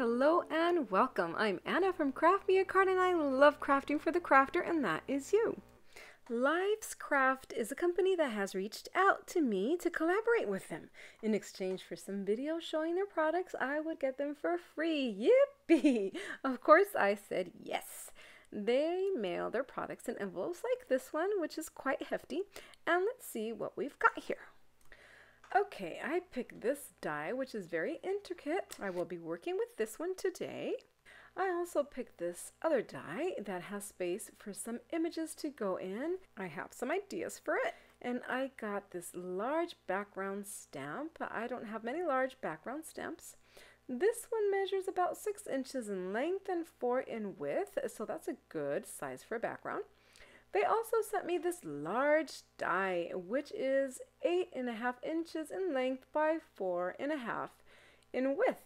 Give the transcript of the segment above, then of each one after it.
Hello and welcome. I'm Anna from Craft Me a Card and I love crafting for the crafter, and that is you. Lifescraft is a company that has reached out to me to collaborate with them. In exchange for some videos showing their products, I would get them for free. Yippee! Of course I said yes. They mail their products in envelopes like this one, which is quite hefty. And let's see what we've got here. Okay, I picked this die, which is very intricate. I will be working with this one today. I also picked this other die that has space for some images to go in. I have some ideas for it. And I got this large background stamp. I don't have many large background stamps. This one measures about 6 inches in length and 4 in width, so that's a good size for a background. They also sent me this large die, which is 8.5 inches in length by 4.5 in width.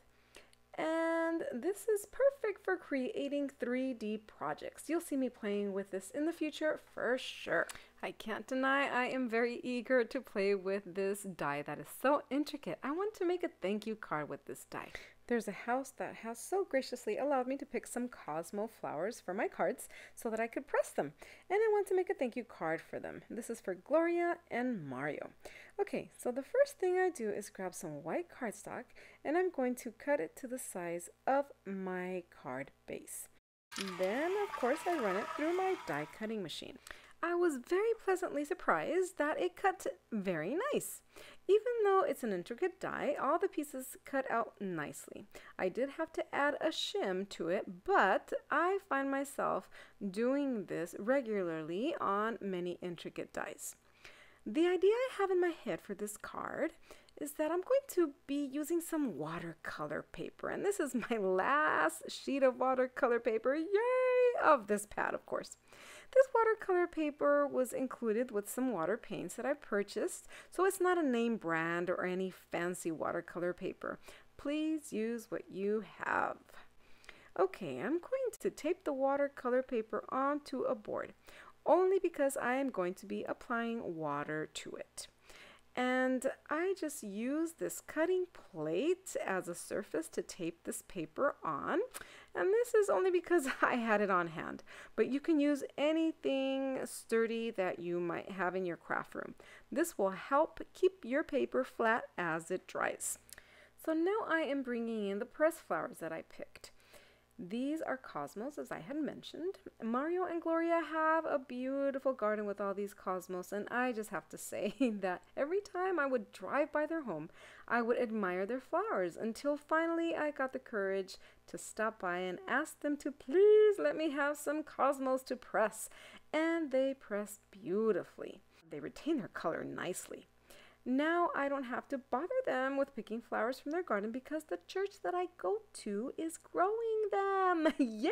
And this is perfect for creating 3D projects. You'll see me playing with this in the future for sure. I can't deny I am very eager to play with this die that is so intricate. I want to make a thank you card with this die. There's a house that has so graciously allowed me to pick some Cosmo flowers for my cards so that I could press them. And I want to make a thank you card for them. This is for Gloria and Mario. Okay, so the first thing I do is grab some white cardstock and I'm going to cut it to the size of my card base. Then, of course, I run it through my die cutting machine. I was very pleasantly surprised that it cut very nice. Even though it's an intricate die, all the pieces cut out nicely. I did have to add a shim to it, but I find myself doing this regularly on many intricate dies. The idea I have in my head for this card is that I'm going to be using some watercolor paper, and this is my last sheet of watercolor paper, yay, of this pad, of course. This watercolor paper was included with some water paints that I purchased, so it's not a name brand or any fancy watercolor paper. Please use what you have. Okay, I'm going to tape the watercolor paper onto a board, only because I am going to be applying water to it. And I just use this cutting plate as a surface to tape this paper on. And this is only because I had it on hand. But you can use anything sturdy that you might have in your craft room. This will help keep your paper flat as it dries. So now I am bringing in the pressed flowers that I picked. These are cosmos, as I had mentioned. Mario and Gloria have a beautiful garden with all these cosmos, and I just have to say that every time I would drive by their home, I would admire their flowers until finally I got the courage to stop by and ask them to please let me have some cosmos to press. And they press beautifully. They retain their color nicely. Now I don't have to bother them with picking flowers from their garden because the church that I go to is growing them. Yay!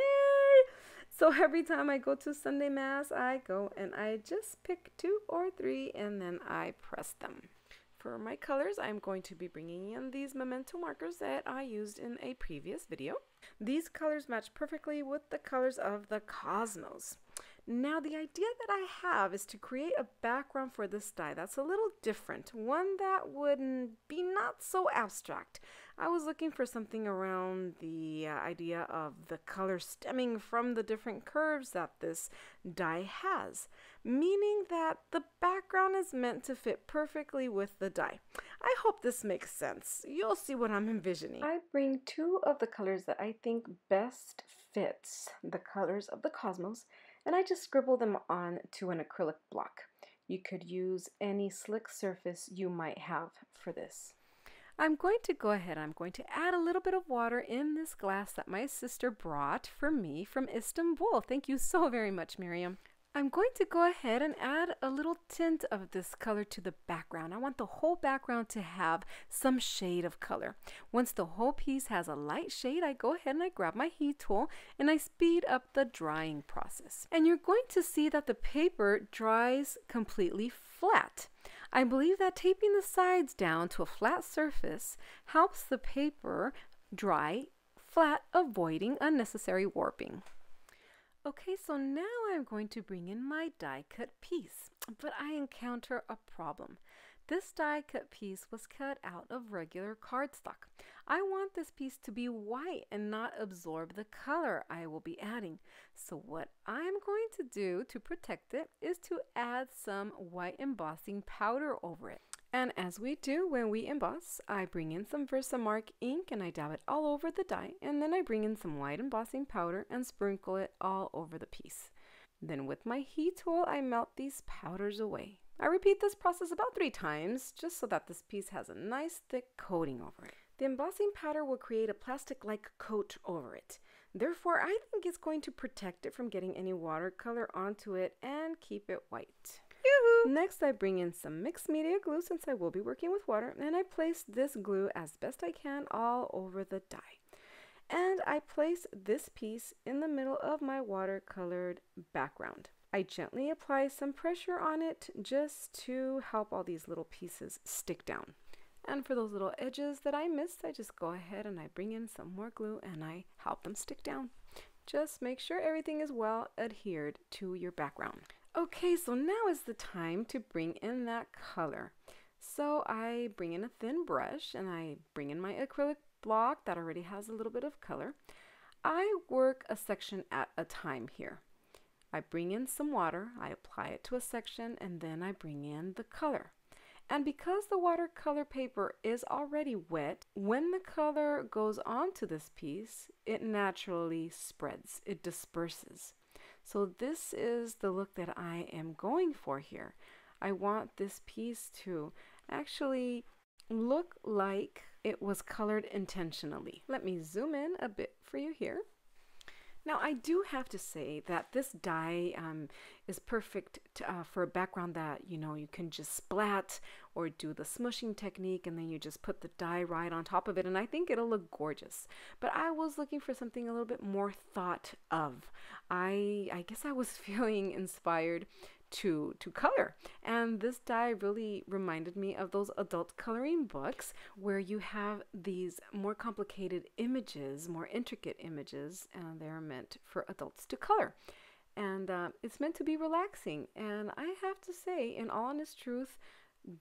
So every time I go to Sunday Mass, I go and I just pick 2 or 3 and then I press them. For my colors, I'm going to be bringing in these memento markers that I used in a previous video. These colors match perfectly with the colors of the cosmos. Now the idea that I have is to create a background for this die that's a little different, one that would be not so abstract. I was looking for something around the idea of the color stemming from the different curves that this die has, meaning that the background is meant to fit perfectly with the die. I hope this makes sense. You'll see what I'm envisioning. I bring 2 of the colors that I think best fits the colors of the cosmos, and I just scribble them on to an acrylic block. You could use any slick surface you might have for this. I'm going to add a little bit of water in this glass that my sister brought for me from Istanbul. Thank you so very much, Miriam. I'm going to go ahead and add a little tint of this color to the background. I want the whole background to have some shade of color. Once the whole piece has a light shade, I go ahead and I grab my heat tool and I speed up the drying process. And you're going to see that the paper dries completely flat. I believe that taping the sides down to a flat surface helps the paper dry flat, avoiding unnecessary warping. Okay, so now I'm going to bring in my die cut piece, but I encounter a problem. This die cut piece was cut out of regular cardstock. I want this piece to be white and not absorb the color I will be adding. So what I'm going to do to protect it is to add some white embossing powder over it. And as we do when we emboss, I bring in some Versamark ink and I dab it all over the die, and then I bring in some white embossing powder and sprinkle it all over the piece. Then with my heat tool, I melt these powders away. I repeat this process about 3 times, just so that this piece has a nice thick coating over it. The embossing powder will create a plastic-like coat over it. Therefore, I think it's going to protect it from getting any watercolor onto it and keep it white. Yoo-hoo! Next, I bring in some mixed media glue since I will be working with water, and I place this glue as best I can all over the die. And I place this piece in the middle of my watercolored background. I gently apply some pressure on it just to help all these little pieces stick down. And for those little edges that I missed, I just go ahead and I bring in some more glue and I help them stick down. Just make sure everything is well adhered to your background. Okay, so now is the time to bring in that color. So I bring in a thin brush and I bring in my acrylic block that already has a little bit of color. I work a section at a time here. I bring in some water, I apply it to a section, and then I bring in the color. And because the watercolor paper is already wet, when the color goes onto this piece, it naturally spreads, it disperses. So this is the look that I am going for here. I want this piece to actually look like it was colored intentionally. Let me zoom in a bit for you here. Now I do have to say that this die is perfect for a background that you can just splat or do the smushing technique and then you just put the die right on top of it, and I think it'll look gorgeous. But I was looking for something a little bit more thought of. I guess I was feeling inspired to color, and this die really reminded me of those adult coloring books where you have these more complicated images, more intricate images, and they're meant for adults to color. And it's meant to be relaxing, and I have to say, in all honest truth,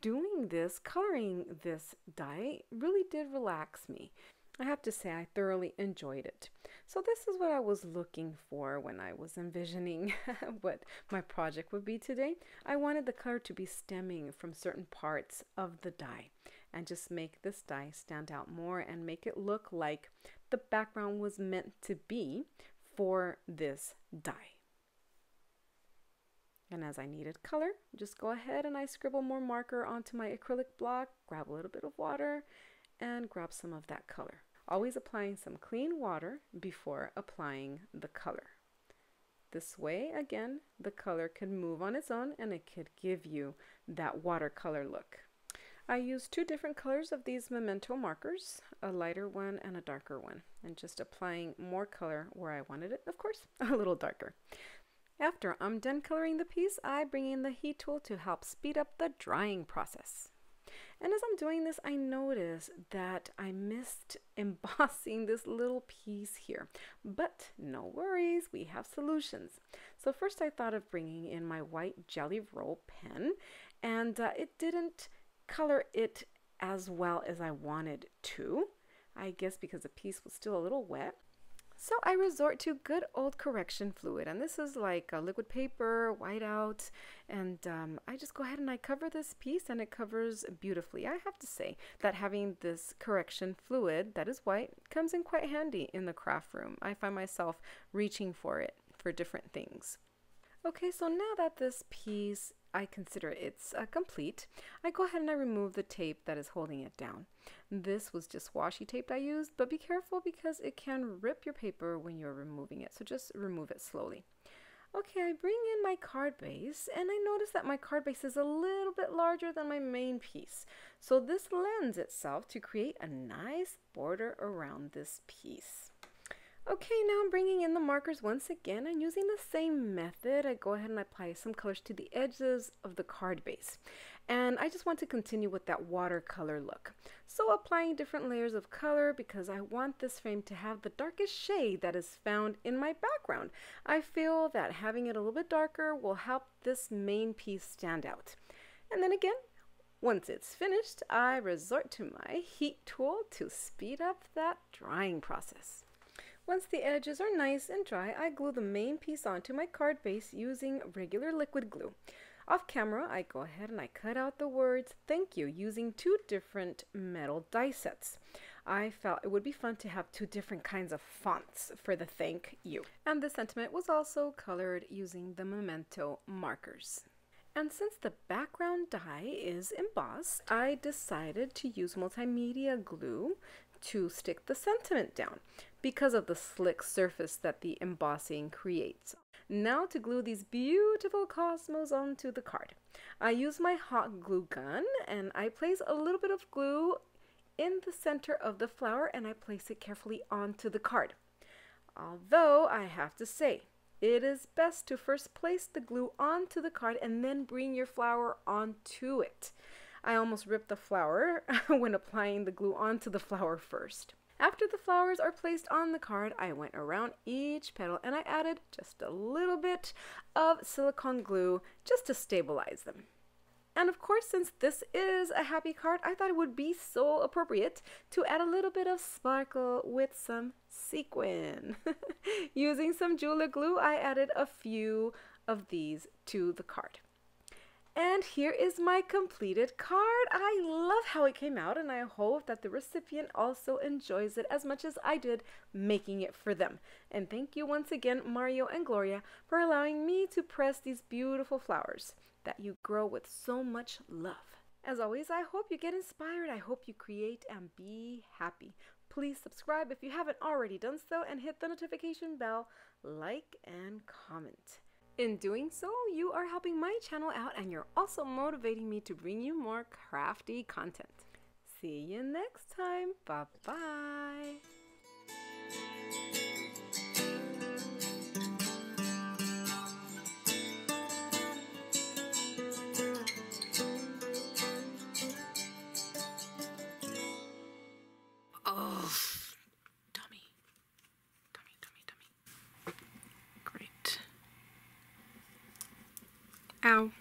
doing this, coloring this die really did relax me. I have to say I thoroughly enjoyed it. So this is what I was looking for when I was envisioning what my project would be today. I wanted the color to be stemming from certain parts of the die and just make this die stand out more and make it look like the background was meant to be for this die. And as I needed color, just go ahead and I scribble more marker onto my acrylic block, grab a little bit of water, and grab some of that color. Always applying some clean water before applying the color. This way, again, the color can move on its own and it could give you that watercolor look. I used 2 different colors of these Memento markers, a lighter one and a darker one, and just applying more color where I wanted it, of course, a little darker. After I'm done coloring the piece, I bring in the heat tool to help speed up the drying process. And as I'm doing this, I notice that I missed embossing this little piece here. But no worries, we have solutions. So first I thought of bringing in my white Jelly Roll pen, and it didn't color it as well as I wanted to. I guess because the piece was still a little wet. So I resort to good old correction fluid, and this is like a liquid paper, whiteout, and I just go ahead and I cover this piece and it covers beautifully. I have to say that having this correction fluid that is white comes in quite handy in the craft room. I find myself reaching for it for different things. Okay, so now that this piece, I consider it's complete, I go ahead and I remove the tape that is holding it down. This was just washi tape I used, but be careful because it can rip your paper when you're removing it, so just remove it slowly. Okay, I bring in my card base and I notice that my card base is a little bit larger than my main piece. So this lends itself to create a nice border around this piece. Okay, now I'm bringing in the markers once again, and using the same method, I go ahead and apply some colors to the edges of the card base. And I just want to continue with that watercolor look. So applying different layers of color because I want this frame to have the darkest shade that is found in my background. I feel that having it a little bit darker will help this main piece stand out. And then again, Once it's finished, I resort to my heat tool to speed up that drying process. Once the edges are nice and dry, I glue the main piece onto my card base using regular liquid glue. Off camera, I go ahead and I cut out the words "thank you" using 2 different metal die sets. I felt it would be fun to have 2 different kinds of fonts for the thank you. And the sentiment was also colored using the memento markers. And since the background die is embossed, I decided to use multimedia glue to stick the sentiment down because of the slick surface that the embossing creates. Now to glue these beautiful cosmos onto the card. I use my hot glue gun and I place a little bit of glue in the center of the flower and I place it carefully onto the card. Although I have to say, it is best to first place the glue onto the card and then bring your flower onto it. I almost ripped the flower when applying the glue onto the flower first. After the flowers are placed on the card, I went around each petal and I added just a little bit of silicone glue just to stabilize them. And of course, since this is a happy card, I thought it would be so appropriate to add a little bit of sparkle with some sequin. Using some Jula glue, I added a few of these to the card. And here is my completed card. I love how it came out and I hope that the recipient also enjoys it as much as I did making it for them. And thank you once again, Mario and Gloria, for allowing me to press these beautiful flowers that you grow with so much love. As always, I hope you get inspired. I hope you create and be happy. Please subscribe if you haven't already done so and hit the notification bell, like, and comment. In doing so, you are helping my channel out and you're also motivating me to bring you more crafty content. See you next time. Bye-bye. Oh, tummy. Great. Ow.